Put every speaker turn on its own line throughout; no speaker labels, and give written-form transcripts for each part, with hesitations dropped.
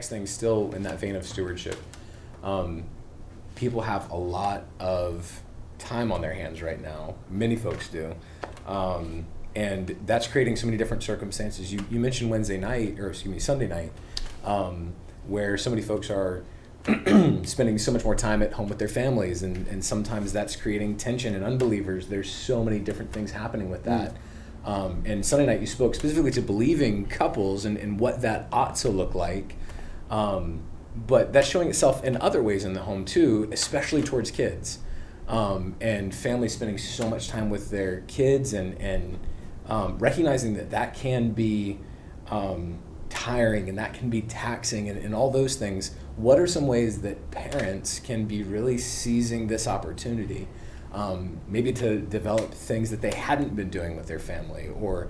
next thing, still in that vein of stewardship, people have a lot of time on their hands right now. Many folks do. And that's creating so many different circumstances. You mentioned Sunday night, where so many folks are spending so much more time at home with their families, and sometimes that's creating tension in unbelievers. There's so many different things happening with that. And Sunday night you spoke specifically to believing couples and what that ought to look like. But that's showing itself in other ways in the home too, especially towards kids. And families spending so much time with their kids and recognizing that can be tiring and that can be taxing and all those things. What are some ways that parents can be really seizing this opportunity, maybe to develop things that they hadn't been doing with their family, or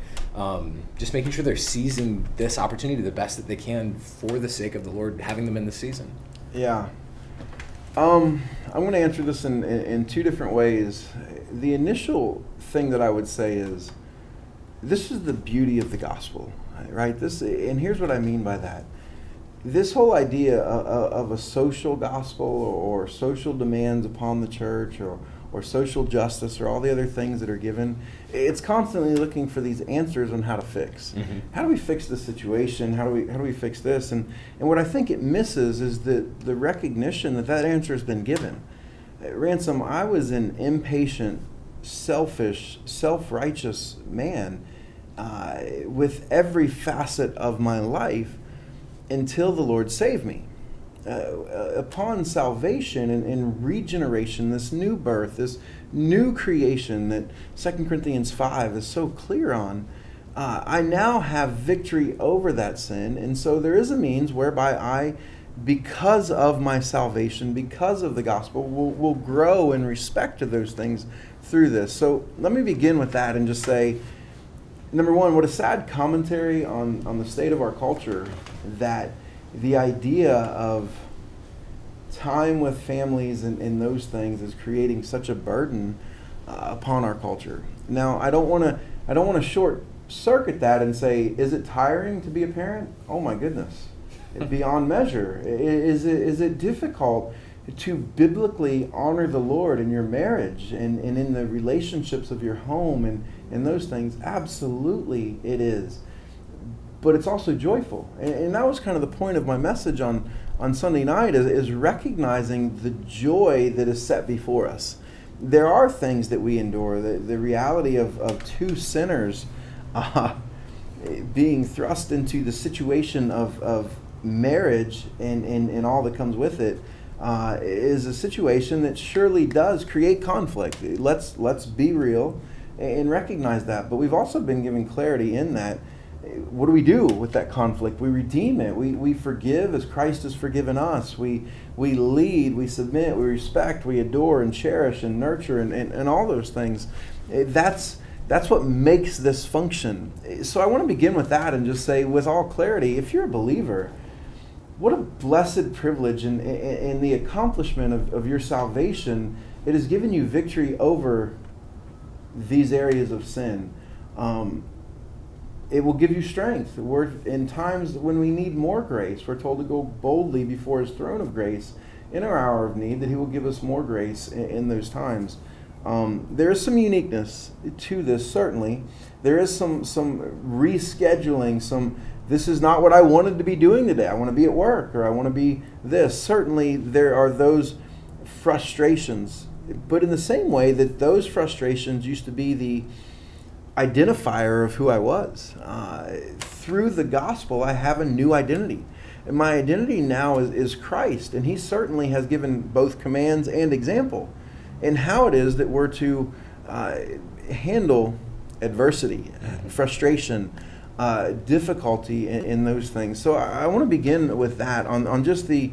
just making sure they're seizing this opportunity the best that they can for the sake of the Lord having them in the season?
Yeah. I'm going to answer this in two different ways. The initial thing that I would say is, this is the beauty of the gospel, right? And here's what I mean by that. This whole idea of a social gospel or social demands upon the church or social justice or all the other things that are given, it's constantly looking for these answers on how to fix. Mm-hmm. How do we fix this situation? How do we fix this? And what I think it misses is the recognition that answer has been given. Ransom, I was an impatient, selfish, self-righteous man with every facet of my life until the Lord saved me. Upon salvation and regeneration, this new birth, this new creation that 2 Corinthians 5 is so clear on, I now have victory over that sin. And so there is a means whereby I, because of my salvation, because of the gospel, will grow in respect to those things through this. So let me begin with that and just say, number one, what a sad commentary on the state of our culture that the idea of time with families and those things is creating such a burden upon our culture. Now, I don't want to short circuit that and say, is it tiring to be a parent? Oh my goodness, beyond measure. Is it difficult to biblically honor the Lord in your marriage and in the relationships of your home and those things? Absolutely, it is. But it's also joyful. And that was kind of the point of my message on Sunday night is recognizing the joy that is set before us. There are things that we endure. The reality of two sinners being thrust into the situation of marriage and all that comes with it is a situation that surely does create conflict. Let's be real and recognize that. But we've also been given clarity in that. What do we do with that conflict? We redeem it. We forgive as Christ has forgiven us. We lead, we submit, we respect, we adore and cherish and nurture and all those things. That's what makes this function. So I want to begin with that and just say with all clarity, if you're a believer, what a blessed privilege in the accomplishment of your salvation. It has given you victory over these areas of sin. It will give you strength. We're in times when we need more grace. We're told to go boldly before His throne of grace in our hour of need, that He will give us more grace in those times. There is some uniqueness to this, certainly. There is some rescheduling, this is not what I wanted to be doing today. I want to be at work, or I want to be this. Certainly there are those frustrations, but in the same way that those frustrations used to be the identifier of who I was. Through the gospel, I have a new identity. And my identity now is Christ. And He certainly has given both commands and example in how it is that we're to handle adversity, frustration, difficulty in those things. So I want to begin with that on just the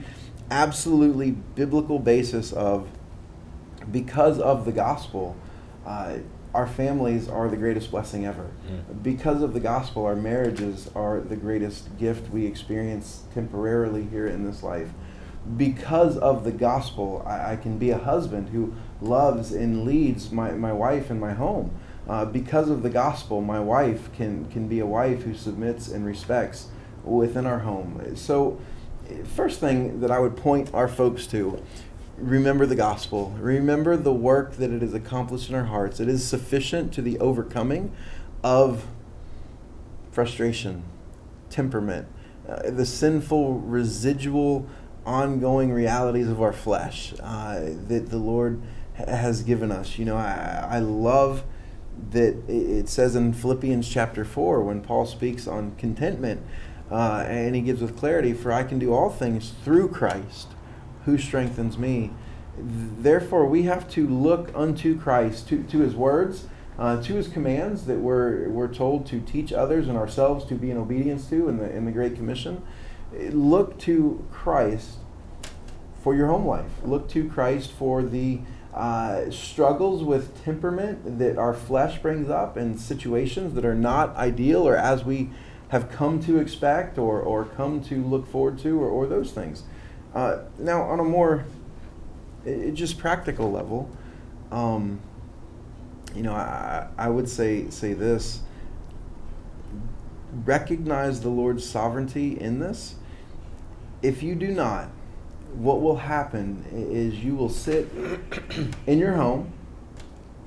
absolutely biblical basis of, because of the gospel, our families are the greatest blessing ever. Because of the gospel, our marriages are the greatest gift we experience temporarily here in this life. Because of the gospel, I can be a husband who loves and leads my wife in my home. Because of the gospel, my wife can be a wife who submits and respects within our home. So First thing that I would point our folks to, remember the gospel. Remember the work that it has accomplished in our hearts. It is sufficient to the overcoming of frustration, temperament, the sinful, residual, ongoing realities of our flesh that the Lord has given us. I love that it says in Philippians chapter 4, when Paul speaks on contentment, and he gives with clarity, for I can do all things through Christ who strengthens me. Therefore, we have to look unto Christ, to his words, to his commands that we're told to teach others and ourselves to be in obedience to in the Great Commission. Look to Christ for your home life. Look to Christ for the struggles with temperament that our flesh brings up in situations that are not ideal or as we have come to expect or come to look forward to or those things. Now, on a more just practical level, I would say this: recognize the Lord's sovereignty in this. If you do not, what will happen is you will sit in your home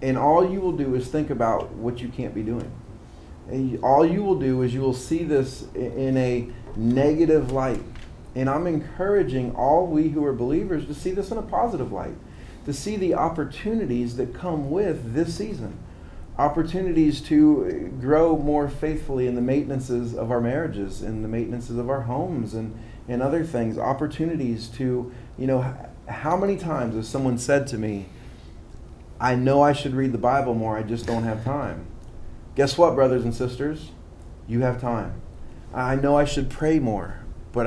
and all you will do is think about what you can't be doing. And all you will do is you will see this in a negative light. And I'm encouraging all we who are believers to see this in a positive light, to see the opportunities that come with this season, opportunities to grow more faithfully in the maintenances of our marriages, in the maintenances of our homes, and other things, opportunities to, how many times has someone said to me, I know I should read the Bible more, I just don't have time. Guess what, brothers and sisters? You have time. I know I should pray more, but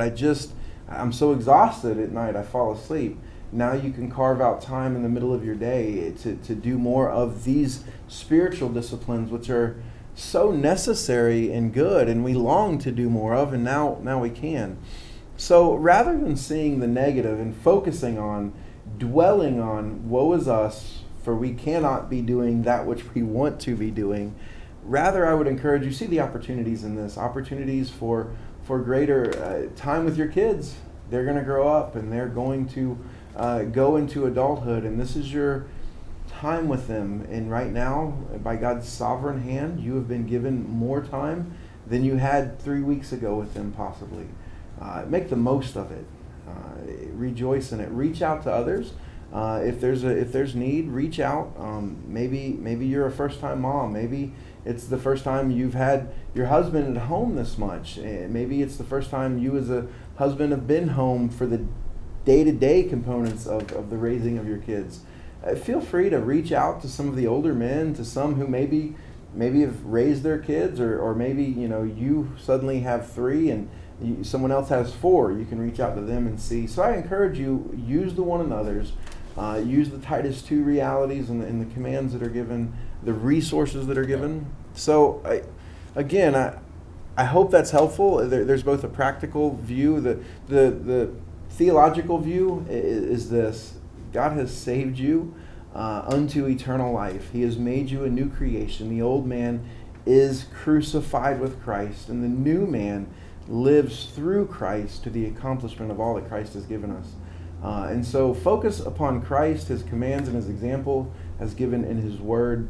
I'm so exhausted at night I fall asleep. Now you can carve out time in the middle of your day to do more of these spiritual disciplines, which are so necessary and good, and we long to do more of, and now we can. So rather than seeing the negative and focusing on, dwelling on, woe is us, for we cannot be doing that which we want to be doing, rather I would encourage you, see the opportunities in this, opportunities for greater time with your kids. They're going to grow up and they're going to go into adulthood, and this is your time with them. And right now, by God's sovereign hand, you have been given more time than you had 3 weeks ago with them possibly. Make the most of it. Rejoice in it. Reach out to others. If there's need, reach out. Maybe you're a first-time mom. Maybe it's the first time you've had your husband at home this much. Maybe it's the first time you as a husband have been home for the day-to-day components of the raising of your kids. Feel free to reach out to some of the older men, to some who maybe have raised their kids, or maybe you suddenly have 3 and someone else has 4. You can reach out to them and see. So I encourage you, use the one another's, use the Titus 2 realities and the commands that are given, the resources that are given. So I hope that's helpful. There's both a practical view, the theological view is this: God has saved you unto eternal life. He has made you a new creation. The old man is crucified with Christ, and the new man lives through Christ to the accomplishment of all that Christ has given us. And so focus upon Christ, his commands and his example as given in his word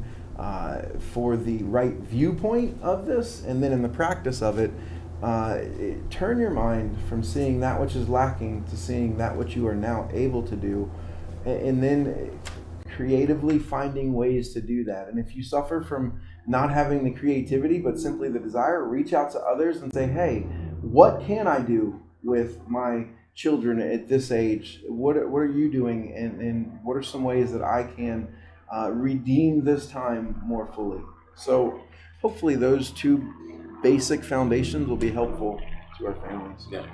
for the right viewpoint of this, and then in the practice of it, turn your mind from seeing that which is lacking to seeing that which you are now able to do, and then creatively finding ways to do that. And if you suffer from not having the creativity but simply the desire, reach out to others and say, hey, what can I do with my children at this age? What are you doing, and what are some ways that I can redeem this time more fully? So hopefully those 2 basic foundations will be helpful to our families.
Yeah.